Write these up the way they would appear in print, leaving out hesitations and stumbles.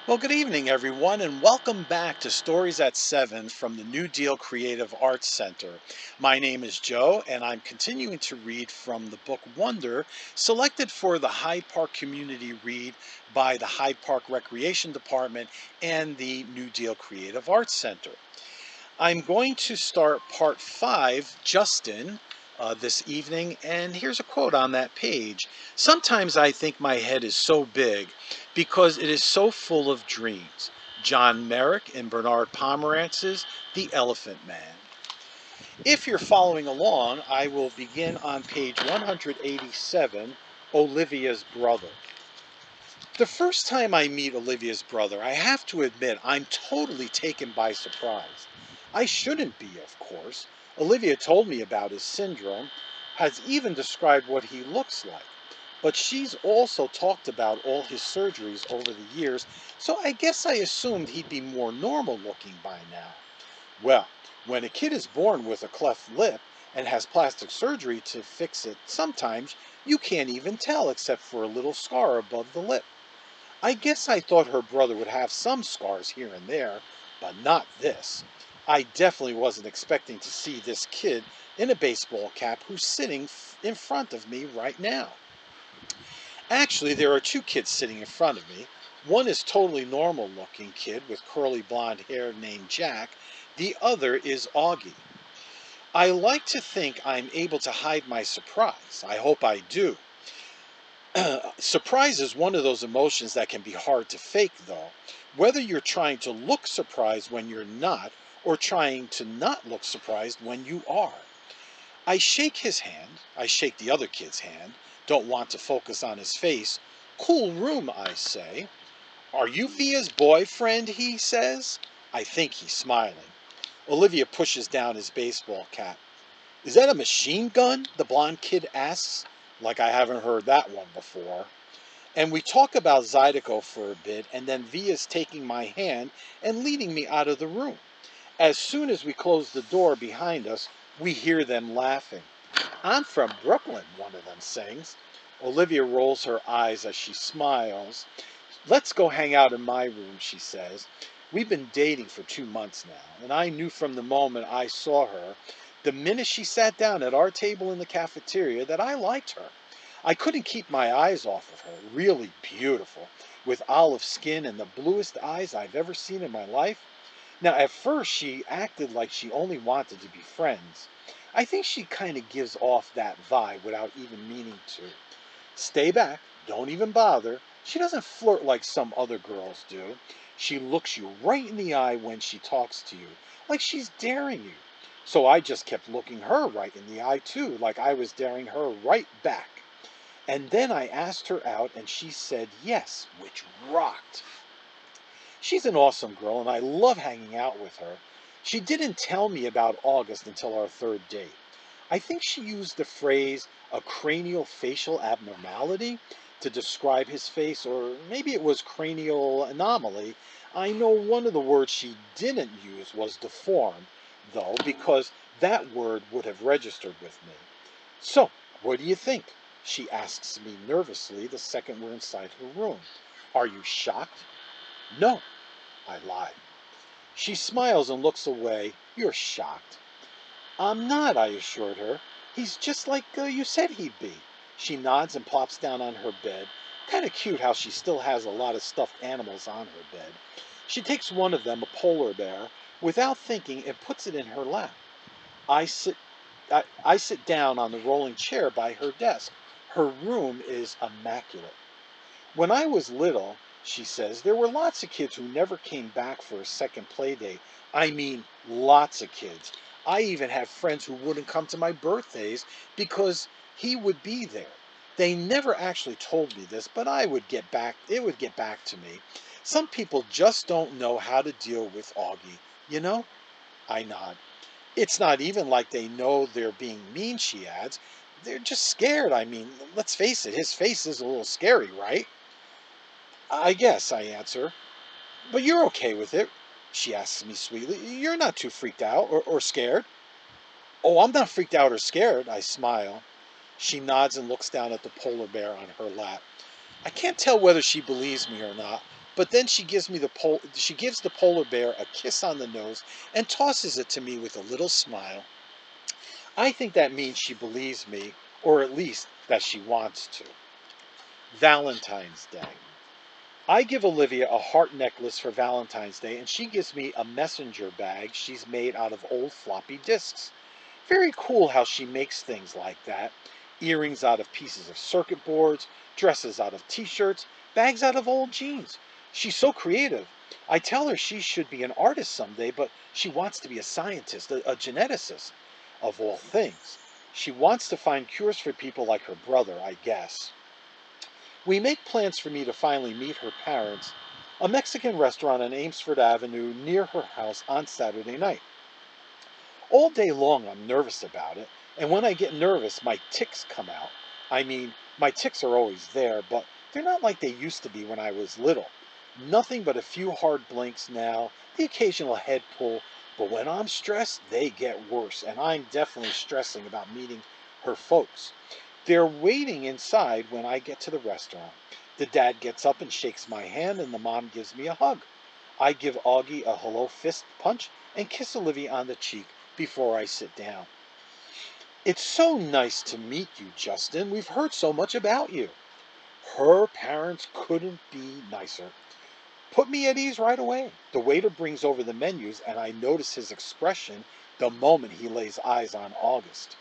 Well, good evening, everyone, and welcome back to Stories at 7 from the New Deal Creative Arts Center. My name is Joe, and I'm continuing to read from the book Wonder, selected for the Hyde Park Community Read by the Hyde Park Recreation Department and the New Deal Creative Arts Center. I'm going to start part 5, Justin, this evening, and here's a quote on that page. Sometimes I think my head is so big because it is so full of dreams. John Merrick and Bernard Pomerantz's The Elephant Man. If you're following along, I will begin on page 187, Olivia's Brother. The first time I meet Olivia's brother, I have to admit I'm totally taken by surprise. I shouldn't be, of course. Olivia told me about his syndrome, has even described what he looks like. But she's also talked about all his surgeries over the years, so I guess I assumed he'd be more normal looking by now. Well, when a kid is born with a cleft lip and has plastic surgery to fix it, sometimes you can't even tell except for a little scar above the lip. I guess I thought her brother would have some scars here and there, but not this. I definitely wasn't expecting to see this kid in a baseball cap who's sitting in front of me right now. Actually, there are two kids sitting in front of me. One is totally normal looking kid with curly blonde hair named Jack. The other is Augie. I like to think I'm able to hide my surprise. I hope I do. Surprise is one of those emotions that can be hard to fake, though. Whether you're trying to look surprised when you're not, or trying to not look surprised when you are. I shake his hand. I shake the other kid's hand. Don't want to focus on his face. Cool room, I say. Are you Via's boyfriend? He says. I think he's smiling. Olivia pushes down his baseball cap. Is that a machine gun? The blonde kid asks, like I haven't heard that one before. And we talk about Zydeco for a bit, and then Via's taking my hand and leading me out of the room. As soon as we close the door behind us, we hear them laughing. I'm from Brooklyn, one of them sings. Olivia rolls her eyes as she smiles. Let's go hang out in my room, she says. We've been dating for 2 months now, and I knew from the moment I saw her, the minute she sat down at our table in the cafeteria, that I liked her. I couldn't keep my eyes off of her. Really beautiful, with olive skin and the bluest eyes I've ever seen in my life. Now, at first, she acted like she only wanted to be friends. I think she kind of gives off that vibe without even meaning to. Stay back, don't even bother. She doesn't flirt like some other girls do. She looks you right in the eye when she talks to you, like she's daring you. So I just kept looking her right in the eye too, like I was daring her right back. And then I asked her out and she said yes, which rocked. She's an awesome girl and I love hanging out with her. She didn't tell me about August until our third date. I think she used the phrase a cranial facial abnormality to describe his face, or maybe it was cranial anomaly. I know one of the words she didn't use was deformed, though, because that word would have registered with me. So, what do you think? She asks me nervously the second we're inside her room. Are you shocked? No, I lie. She smiles and looks away. You're shocked. I'm not, I assured her. He's just like you said he'd be. She nods and plops down on her bed. Kind of cute how she still has a lot of stuffed animals on her bed. She takes one of them, a polar bear, without thinking and puts it in her lap. I sit I sit down on the rolling chair by her desk. Her room is immaculate. When I was little, she says, there were lots of kids who never came back for a second play date. I mean, lots of kids. I even have friends who wouldn't come to my birthdays because he would be there. They never actually told me this, but it would get back to me. Some people just don't know how to deal with Augie, you know? I nod. It's not even like they know they're being mean, she adds. They're just scared. I mean, let's face it, his face is a little scary, right? I guess, I answer. But you're okay with it? She asks me sweetly. You're not too freaked out or scared? Oh, I'm not freaked out or scared, I smile. She nods and looks down at the polar bear on her lap. I can't tell whether she believes me or not, But then she gives the polar bear a kiss on the nose and tosses it to me with a little smile. I think that means she believes me, or at least that she wants to. Valentine's Day. I give Olivia a heart necklace for Valentine's Day, and she gives me a messenger bag she's made out of old floppy disks. Very cool how she makes things like that. Earrings out of pieces of circuit boards, dresses out of t-shirts, bags out of old jeans. She's so creative. I tell her she should be an artist someday, but she wants to be a scientist, a geneticist, of all things. She wants to find cures for people like her brother, I guess. We make plans for me to finally meet her parents, a Mexican restaurant on Amesford Avenue near her house on Saturday night. All day long I'm nervous about it, and when I get nervous my tics come out. I mean, my tics are always there, but they're not like they used to be when I was little. Nothing but a few hard blinks now, the occasional head pull, but when I'm stressed, they get worse, and I'm definitely stressing about meeting her folks. They're waiting inside when I get to the restaurant. The dad gets up and shakes my hand, and the mom gives me a hug. I give Augie a hello fist punch and kiss Olivia on the cheek before I sit down. It's so nice to meet you, Justin. We've heard so much about you. Her parents couldn't be nicer. Put me at ease right away. The waiter brings over the menus, and I notice his expression the moment he lays eyes on August.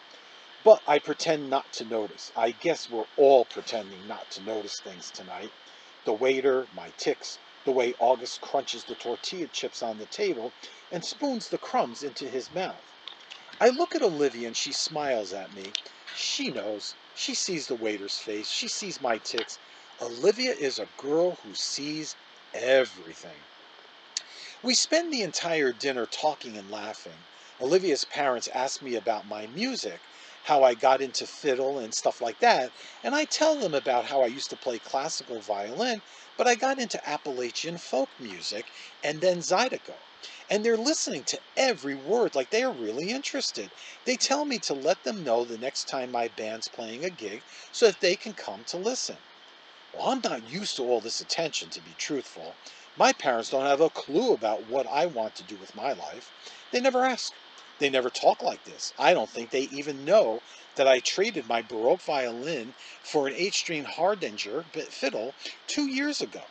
But I pretend not to notice. I guess we're all pretending not to notice things tonight. The waiter, my tics, the way August crunches the tortilla chips on the table and spoons the crumbs into his mouth. I look at Olivia and she smiles at me. She knows. She sees the waiter's face. She sees my tics. Olivia is a girl who sees everything. We spend the entire dinner talking and laughing. Olivia's parents ask me about my music, how I got into fiddle and stuff like that, and I tell them about how I used to play classical violin, but I got into Appalachian folk music and then Zydeco. And they're listening to every word like they are really interested. They tell me to let them know the next time my band's playing a gig so that they can come to listen. Well, I'm not used to all this attention, to be truthful. My parents don't have a clue about what I want to do with my life. They never ask. They never talk like this. I don't think they even know that I traded my Baroque violin for an 8-string Hardanger fiddle 2 years ago.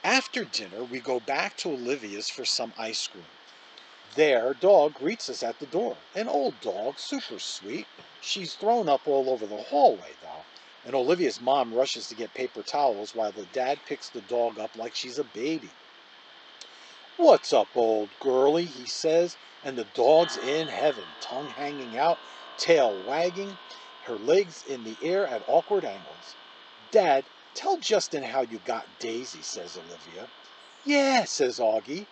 After dinner, we go back to Olivia's for some ice cream. Their dog greets us at the door. An old dog, super sweet. She's thrown up all over the hallway, though. And Olivia's mom rushes to get paper towels while the dad picks the dog up like she's a baby. "What's up, old girlie?" he says, and the dog's in heaven, tongue hanging out, tail wagging, her legs in the air at awkward angles. "Dad, tell Justin how you got Daisy," says Olivia. "Yeah," says Augie.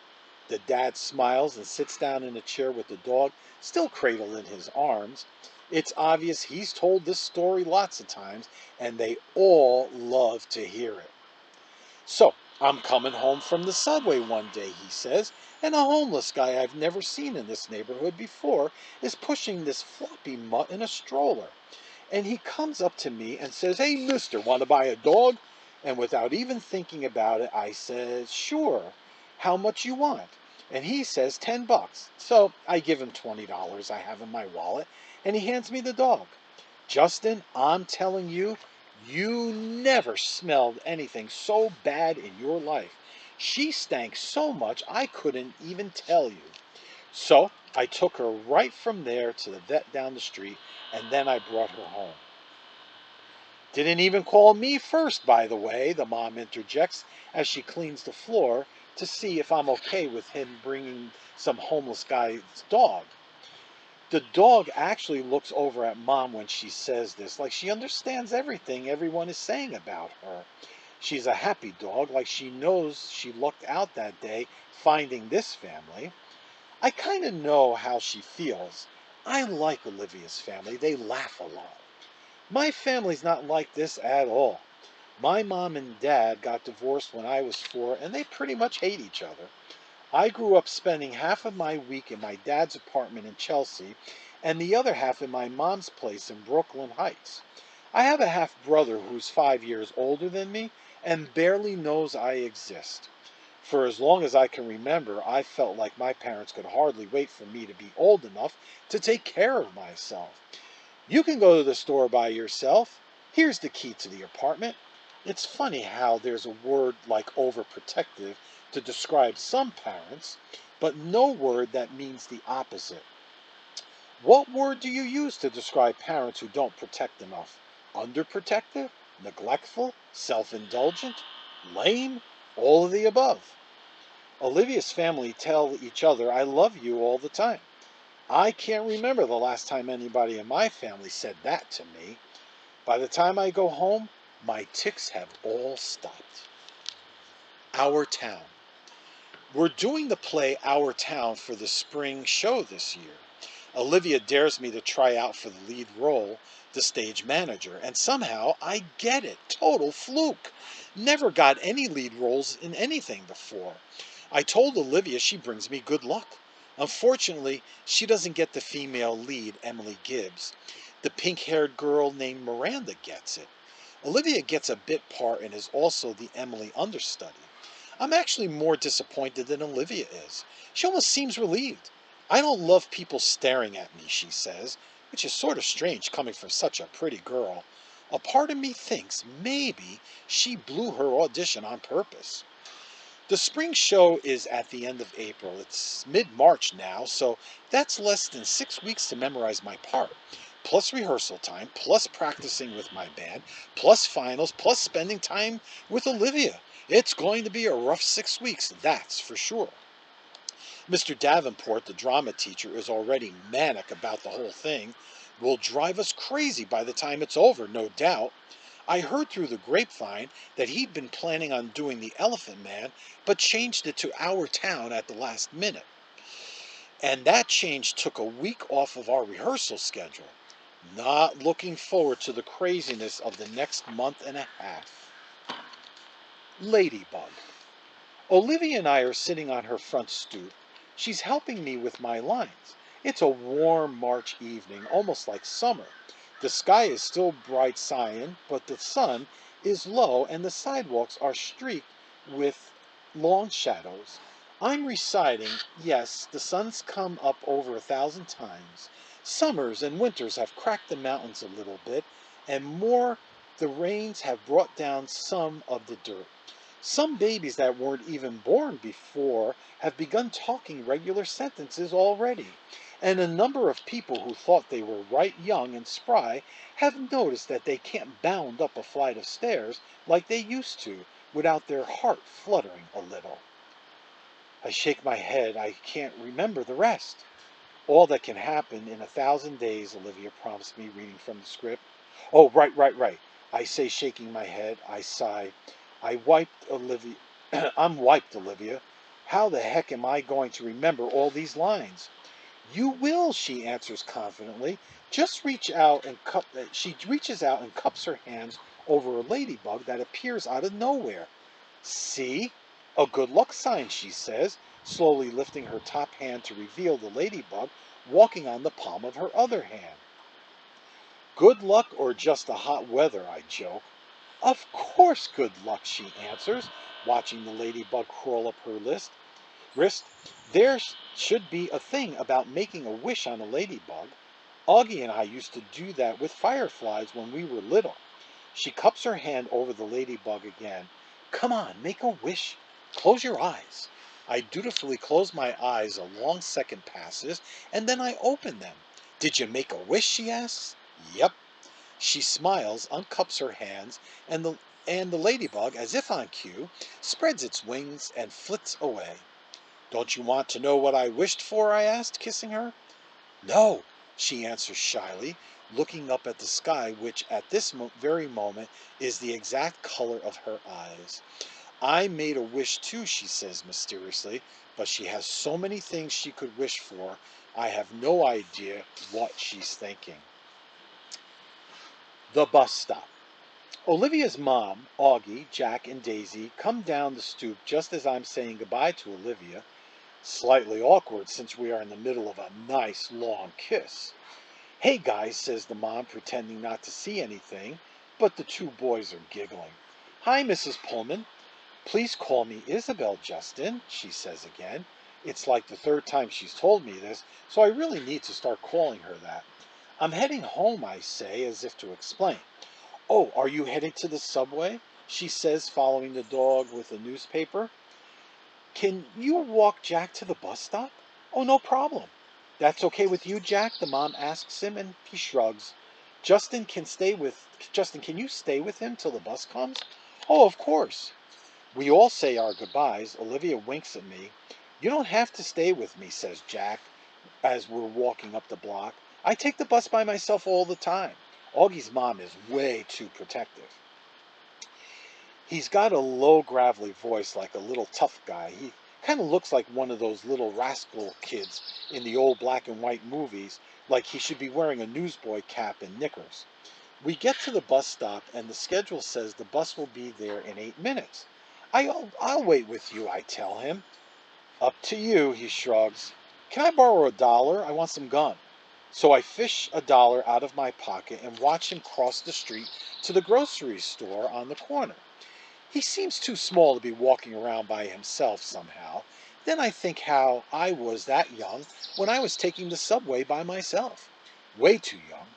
The dad smiles and sits down in a chair with the dog still cradled in his arms. It's obvious he's told this story lots of times, and they all love to hear it. "So, I'm coming home from the subway one day," he says, "and a homeless guy I've never seen in this neighborhood before is pushing this floppy mutt in a stroller. And he comes up to me and says, 'Hey, mister, want to buy a dog?' And without even thinking about it, I says, 'Sure. How much you want?' And he says $10. So I give him $20 I have in my wallet, and he hands me the dog. Justin, I'm telling you, you never smelled anything so bad in your life. She stank so much I couldn't even tell you. So I took her right from there to the vet down the street, and then I brought her home." "Didn't even call me first, by the way," the mom interjects as she cleans the floor to see if I'm okay with him bringing some homeless guy's dog. The dog actually looks over at mom when she says this, like she understands everything everyone is saying about her. She's a happy dog, like she knows she lucked out that day finding this family. I kind of know how she feels. I like Olivia's family. They laugh a lot. My family's not like this at all. My mom and dad got divorced when I was 4, and they pretty much hate each other. I grew up spending half of my week in my dad's apartment in Chelsea and the other half in my mom's place in Brooklyn Heights. I have a half brother who's 5 years older than me, and barely knows I exist. For as long as I can remember, I felt like my parents could hardly wait for me to be old enough to take care of myself. You can go to the store by yourself. Here's the key to the apartment. It's funny how there's a word like overprotective to describe some parents, but no word that means the opposite. What word do you use to describe parents who don't protect enough? Underprotective? Neglectful? Self-indulgent? Lame? All of the above. Olivia's family tell each other, I love you all the time. I can't remember the last time anybody in my family said that to me. By the time I go home, my tics have all stopped. Our Town. We're doing the play Our Town for the spring show this year. Olivia dares me to try out for the lead role, the stage manager, and somehow I get it. Total fluke. Never got any lead roles in anything before. I told Olivia she brings me good luck. Unfortunately, she doesn't get the female lead, Emily Gibbs. The pink-haired girl named Miranda gets it. Olivia gets a bit part and is also the Emily understudy. I'm actually more disappointed than Olivia is. She almost seems relieved. I don't love people staring at me, she says, which is sort of strange coming from such a pretty girl. A part of me thinks maybe she blew her audition on purpose. The spring show is at the end of April. It's mid-March now, so that's less than 6 weeks to memorize my part. Plus rehearsal time, plus practicing with my band, plus finals, plus spending time with Olivia. It's going to be a rough 6 weeks, that's for sure. Mr. Davenport, the drama teacher, is already manic about the whole thing. Will drive us crazy by the time it's over, no doubt. I heard through the grapevine that he'd been planning on doing the Elephant Man, but changed it to Our Town at the last minute. And that change took a week off of our rehearsal schedule. Not looking forward to the craziness of the next month and a half. Ladybug. Olivia and I are sitting on her front stoop. She's helping me with my lines. It's a warm March evening, almost like summer. The sky is still bright cyan, but the sun is low and the sidewalks are streaked with long shadows. I'm reciting, yes, the sun's come up over 1,000 times. Summers and winters have cracked the mountains a little bit, and more, the rains have brought down some of the dirt. Some babies that weren't even born before have begun talking regular sentences already, and a number of people who thought they were right young and spry have noticed that they can't bound up a flight of stairs like they used to without their heart fluttering a little. I shake my head. I can't remember the rest. All that can happen in 1,000 days, Olivia prompts me, reading from the script. Oh, right. I say, shaking my head. I sigh. I wiped Olivia. I'm wiped, Olivia. How the heck am I going to remember all these lines? You will, she answers confidently. Just reach out and she reaches out and cups her hands over a ladybug that appears out of nowhere. See? A good luck sign, she says, slowly lifting her top hand to reveal the ladybug walking on the palm of her other hand. Good luck or just the hot weather, I joke. Of course good luck, she answers, watching the ladybug crawl up her wrist. There should be a thing about making a wish on a ladybug. Augie and I used to do that with fireflies when we were little. She cups her hand over the ladybug again. Come on, make a wish. Close your eyes. I dutifully close my eyes. A long second passes, and then I open them. Did you make a wish, she asks. Yep. She smiles, uncups her hands, and the ladybug, as if on cue, spreads its wings and flits away. Don't you want to know what I wished for? I asked, kissing her. No, she answers shyly, looking up at the sky, which at this very moment is the exact color of her eyes. I made a wish too, she says mysteriously, but she has so many things she could wish for, I have no idea what she's thinking. The bus stop. Olivia's mom, Augie, Jack, and Daisy come down the stoop just as I'm saying goodbye to Olivia. Slightly awkward since we are in the middle of a nice long kiss. Hey guys, says the mom, pretending not to see anything, but the two boys are giggling. Hi, Mrs. Pullman. Please call me Isabel, Justin, she says again. It's like the third time she's told me this, so I really need to start calling her that. I'm heading home, I say, as if to explain. Oh, are you heading to the subway? She says, following the dog with a newspaper. Can you walk Jack to the bus stop? Oh, no problem. That's okay with you, Jack? The mom asks him, and he shrugs. Justin, can you stay with him till the bus comes? Oh, of course. We all say our goodbyes. Olivia winks at me. You don't have to stay with me, says Jack, as we're walking up the block. I take the bus by myself all the time. Augie's mom is way too protective. He's got a low, gravelly voice like a little tough guy. He kind of looks like one of those little rascal kids in the old black and white movies, like he should be wearing a newsboy cap and knickers. We get to the bus stop, and the schedule says the bus will be there in 8 minutes. I'll wait with you, I tell him. Up to you, he shrugs. Can I borrow $1? I want some gum. So I fish $1 out of my pocket and watch him cross the street to the grocery store on the corner. He seems too small to be walking around by himself somehow. Then I think how I was that young when I was taking the subway by myself. Way too young.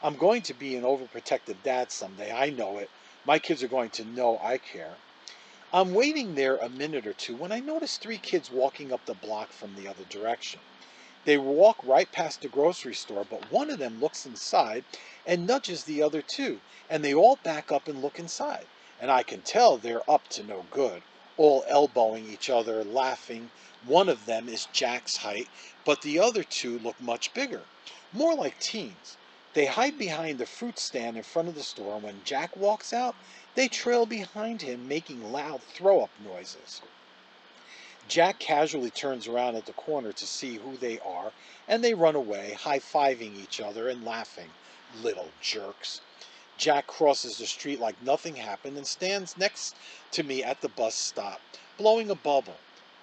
I'm going to be an overprotective dad someday, I know it. My kids are going to know I care. I'm waiting there a minute or two when I notice 3 kids walking up the block from the other direction. They walk right past the grocery store, but one of them looks inside and nudges the other two, and they all back up and look inside. And I can tell they're up to no good, all elbowing each other, laughing. One of them is Jack's height, but the other two look much bigger, more like teens. They hide behind the fruit stand in front of the store, and when Jack walks out, they trail behind him, making loud throw-up noises. Jack casually turns around at the corner to see who they are, and they run away, high-fiving each other and laughing. Little jerks. Jack crosses the street like nothing happened and stands next to me at the bus stop, blowing a bubble.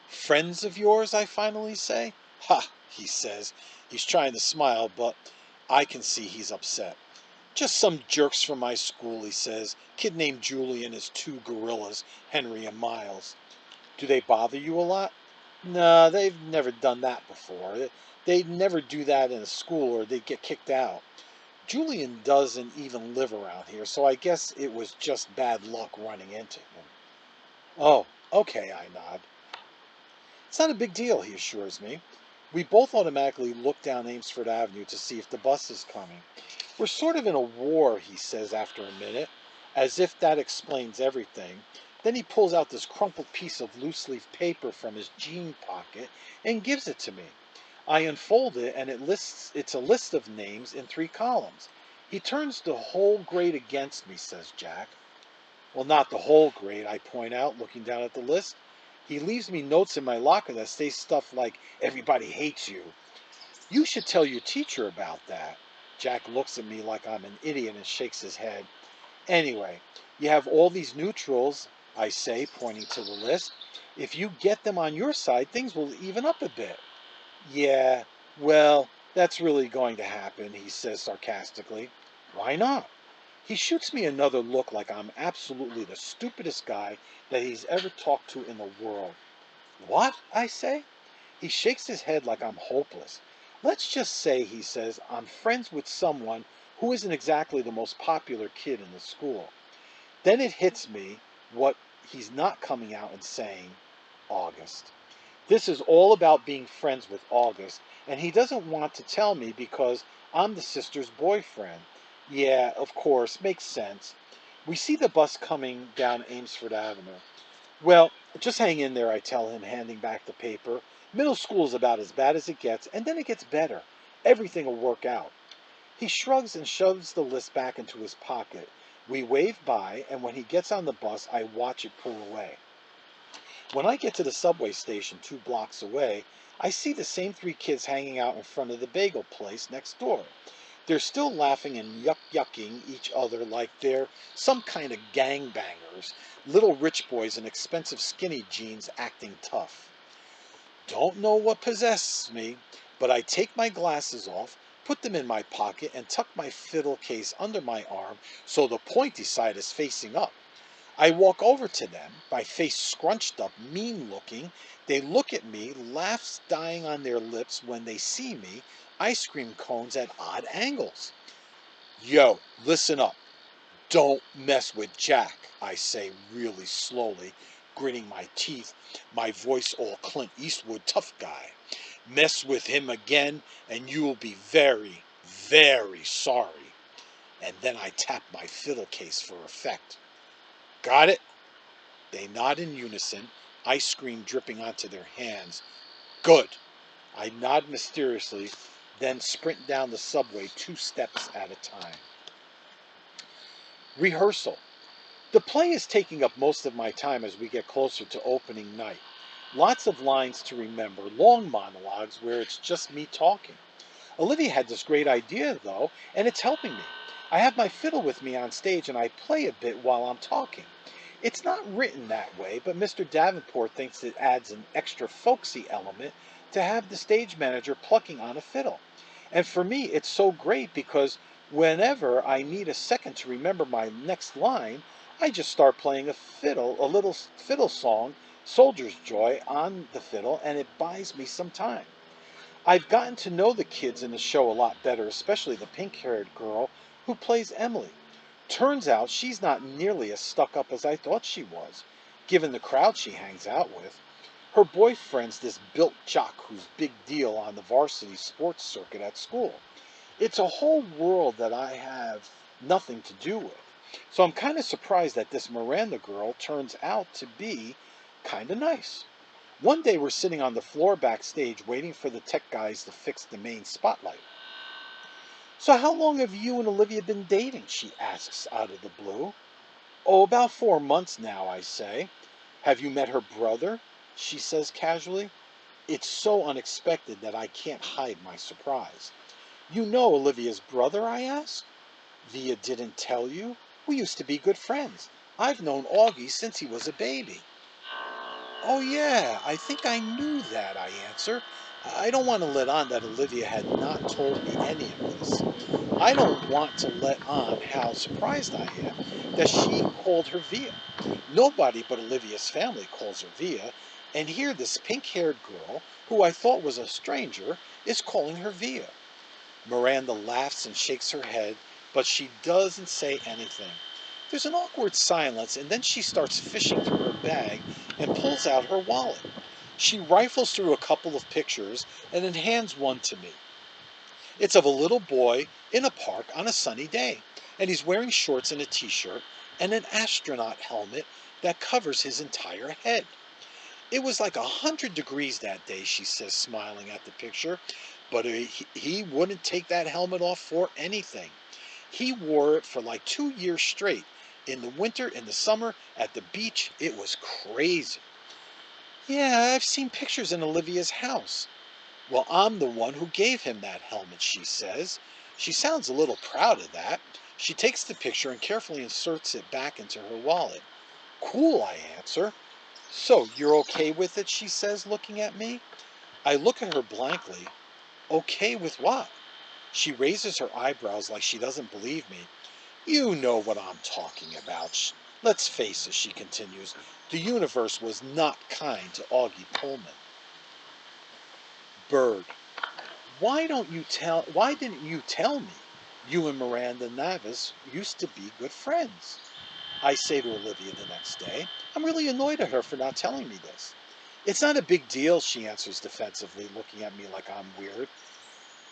Friends of yours, I finally say. Ha, he says. He's trying to smile, but I can see he's upset. Just some jerks from my school, he says. Kid named Julie and his 2 gorillas, Henry and Miles. Do they bother you a lot? No, they've never done that before. They'd never do that in a school or they'd get kicked out. Julian doesn't even live around here, so I guess it was just bad luck running into him. Oh, okay, I nod. It's not a big deal, he assures me. We both automatically look down Amesfort Avenue to see if the bus is coming. We're sort of in a war, he says after a minute, as if that explains everything. Then he pulls out this crumpled piece of loose-leaf paper from his jean pocket and gives it to me. I unfold it, and it's a list of names in 3 columns. He turns the whole grade against me, says Jack. Well, not the whole grade, I point out, looking down at the list. He leaves me notes in my locker that say stuff like, everybody hates you. You should tell your teacher about that. Jack looks at me like I'm an idiot and shakes his head. Anyway, you have all these neutrals, I say, pointing to the list. If you get them on your side, things will even up a bit. Yeah, well, that's really going to happen, he says sarcastically. Why not? He shoots me another look like I'm absolutely the stupidest guy that he's ever talked to in the world. What? I say. He shakes his head like I'm hopeless. Let's just say, he says, I'm friends with someone who isn't exactly the most popular kid in the school. Then it hits me what he's not coming out and saying, August. This is all about being friends with August, and he doesn't want to tell me because I'm the sister's boyfriend. Yeah, of course, makes sense. We see the bus coming down Amesfort Avenue. Well, just hang in there, I tell him, handing back the paper. Middle school is about as bad as it gets, and then it gets better. Everything will work out. He shrugs and shoves the list back into his pocket. We wave by, and when he gets on the bus, I watch it pull away. When I get to the subway station 2 blocks away, I see the same 3 kids hanging out in front of the bagel place next door. They're still laughing and yucking each other like they're some kind of gangbangers, little rich boys in expensive skinny jeans acting tough. Don't know what possesses me, but I take my glasses off, put them in my pocket, and tuck my fiddle case under my arm so the pointy side is facing up. I walk over to them, my face scrunched up, mean looking. They look at me, laughs dying on their lips when they see me, ice cream cones at odd angles. Yo, listen up. Don't mess with Jack, I say really slowly, gritting my teeth, my voice all Clint Eastwood tough guy. Mess with him again, and you will be very, very sorry. And then I tap my fiddle case for effect. Got it? They nod in unison, ice cream dripping onto their hands. Good. I nod mysteriously, then sprint down the subway 2 steps at a time. Rehearsal. The play is taking up most of my time as we get closer to opening night. Lots of lines to remember, long monologues where it's just me talking. Olivia had this great idea, though, and it's helping me. I have my fiddle with me on stage and I play a bit while I'm talking. It's not written that way, but Mr. Davenport thinks it adds an extra folksy element to have the stage manager plucking on a fiddle. And for me, it's so great because whenever I need a second to remember my next line, I just start playing a little fiddle song, Soldier's Joy, on the fiddle, and it buys me some time. I've gotten to know the kids in the show a lot better, especially the pink-haired girl who plays Emily. Turns out she's not nearly as stuck up as I thought she was, given the crowd she hangs out with. Her boyfriend's this built jock who's big deal on the varsity sports circuit at school. It's a whole world that I have nothing to do with. So I'm kind of surprised that this Miranda girl turns out to be kind of nice. One day we're sitting on the floor backstage waiting for the tech guys to fix the main spotlight. So how long have you and Olivia been dating? She asks out of the blue. Oh, about 4 months now, I say. Have you met her brother? She says casually. It's so unexpected that I can't hide my surprise. You know Olivia's brother, I ask. Via didn't tell you? We used to be good friends. I've known Augie since he was a baby. Oh, yeah, I think I knew that, I answer. I don't want to let on that Olivia had not told me any of this. I don't want to let on how surprised I am that she called her Via. Nobody but Olivia's family calls her Via, and here this pink-haired girl, who I thought was a stranger, is calling her Via. Miranda laughs and shakes her head, but she doesn't say anything. There's an awkward silence, and then she starts fishing through her bag and pulls out her wallet. She rifles through a couple of pictures and then hands one to me. It's of a little boy in a park on a sunny day, and he's wearing shorts and a t-shirt and an astronaut helmet that covers his entire head. It was like 100 degrees that day, she says, smiling at the picture, but he wouldn't take that helmet off for anything. He wore it for like 2 years straight. In the winter, in the summer, at the beach, it was crazy. Yeah, I've seen pictures in Olivia's house. Well, I'm the one who gave him that helmet, she says. She sounds a little proud of that. She takes the picture and carefully inserts it back into her wallet. Cool, I answer. So, you're okay with it, she says, looking at me. I look at her blankly. Okay with what? She raises her eyebrows like she doesn't believe me. You know what I'm talking about. Let's face it, she continues. The universe was not kind to Augie Pullman. Bird. Why didn't you tell me? You and Miranda Navis used to be good friends. I say to Olivia the next day. I'm really annoyed at her for not telling me this. It's not a big deal, she answers defensively, looking at me like I'm weird.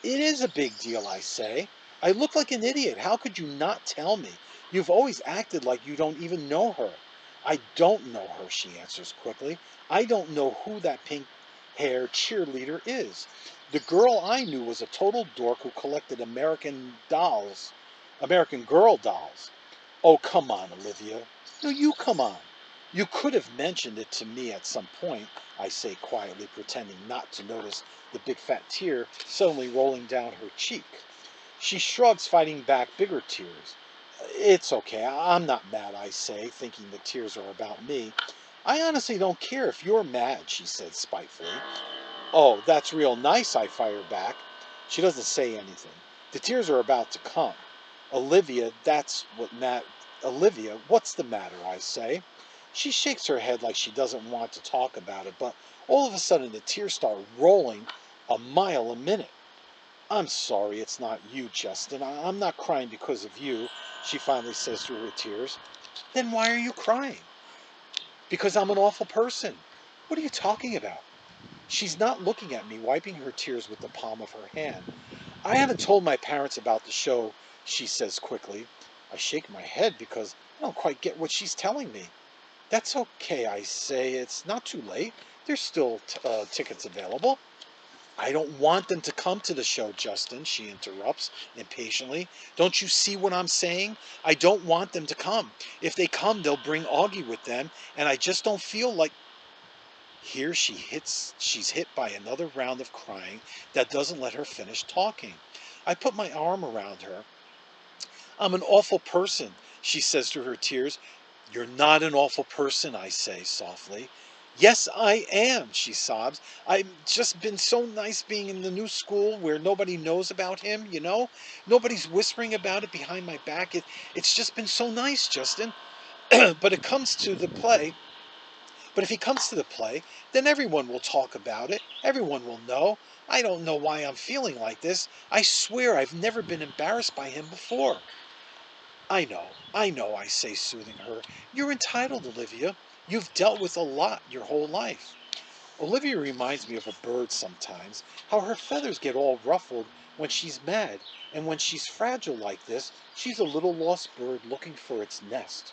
It is a big deal, I say. I look like an idiot. How could you not tell me? You've always acted like you don't even know her. I don't know her, she answers quickly. I don't know who that pink-haired cheerleader is. The girl I knew was a total dork who collected American Girl dolls. Oh, come on, Olivia. No, you come on. You could have mentioned it to me at some point, I say quietly, pretending not to notice the big fat tear suddenly rolling down her cheek. She shrugs, fighting back bigger tears. It's okay. I'm not mad, I say, thinking the tears are about me. I honestly don't care if you're mad, she said spitefully. Oh, that's real nice, I fire back. She doesn't say anything. The tears are about to come. Olivia, Olivia, what's the matter? I say. She shakes her head like she doesn't want to talk about it, but all of a sudden the tears start rolling a mile a minute. I'm sorry it's not you, Justin. I'm not crying because of you, she finally says through her tears. Then why are you crying? Because I'm an awful person. What are you talking about? She's not looking at me, wiping her tears with the palm of her hand. I haven't told my parents about the show, she says quickly. I shake my head because I don't quite get what she's telling me. That's okay, I say. It's not too late. There's still tickets available. I don't want them to come to the show, Justin, she interrupts impatiently. Don't you see what I'm saying? I don't want them to come. If they come, they'll bring Augie with them, and I just don't feel like. Here she's hit by another round of crying that doesn't let her finish talking. I put my arm around her. I'm an awful person, she says through her tears. You're not an awful person, I say softly. Yes, I am, she sobs. I've just been so nice being in the new school where nobody knows about him, you know? Nobody's whispering about it behind my back. It's just been so nice, Justin. but it comes to the play. But if he comes to the play, then everyone will talk about it. Everyone will know. I don't know why I'm feeling like this. I swear I've never been embarrassed by him before. I know, I say, soothing her. You're entitled, Olivia. You've dealt with a lot your whole life. Olivia reminds me of a bird sometimes, how her feathers get all ruffled when she's mad, and when she's fragile like this, she's a little lost bird looking for its nest.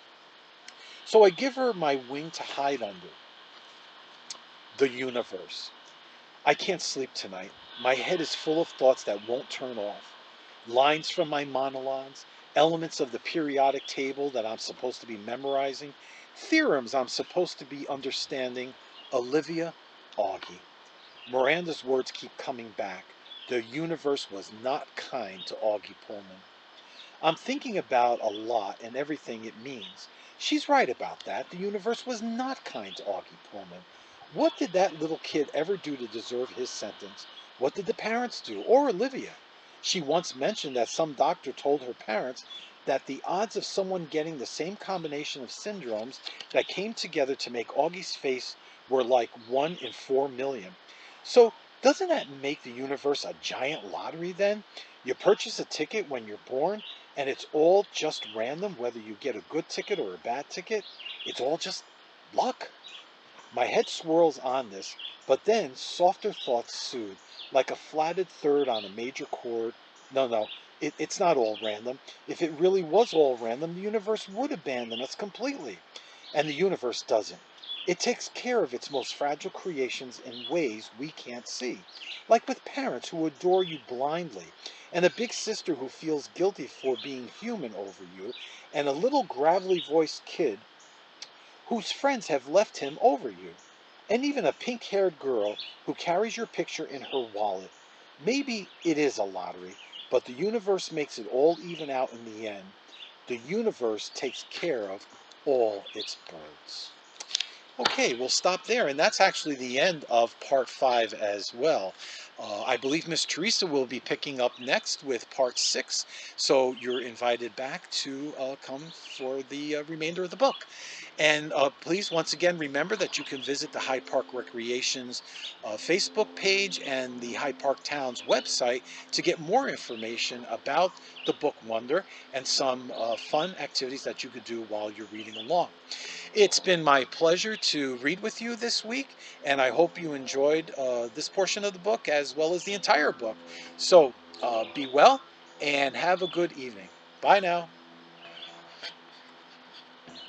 So I give her my wing to hide under, the universe. I can't sleep tonight. My head is full of thoughts that won't turn off. Lines from my monologues, elements of the periodic table that I'm supposed to be memorizing, theorems I'm supposed to be understanding. Olivia, Augie. Miranda's words keep coming back. The universe was not kind to Augie Pullman. I'm thinking about a lot and everything it means. She's right about that. The universe was not kind to Augie Pullman. What did that little kid ever do to deserve his sentence? What did the parents do? Or Olivia? She once mentioned that some doctor told her parents that the odds of someone getting the same combination of syndromes that came together to make Augie's face were like 1 in 4 million. So, doesn't that make the universe a giant lottery then? You purchase a ticket when you're born, and it's all just random whether you get a good ticket or a bad ticket. It's all just luck. My head swirls on this, but then softer thoughts soothe, like a flatted third on a major chord. No, it's not all random. If it really was all random, the universe would abandon us completely. And the universe doesn't. It takes care of its most fragile creations in ways we can't see. Like with parents who adore you blindly, and a big sister who feels guilty for being human over you, and a little gravelly voiced kid whose friends have left him over you, and even a pink haired girl who carries your picture in her wallet. Maybe it is a lottery, but the universe makes it all even out in the end. The universe takes care of all its birds. Okay, we'll stop there. And that's actually the end of part 5 as well. I believe Miss Teresa will be picking up next with part 6. So you're invited back to come for the remainder of the book. And please, once again, remember that you can visit the Hyde Park Recreations Facebook page and the Hyde Park Town's website to get more information about the book Wonder and some fun activities that you could do while you're reading along. It's been my pleasure to read with you this week, and I hope you enjoyed this portion of the book as well as the entire book. So be well and have a good evening. Bye now.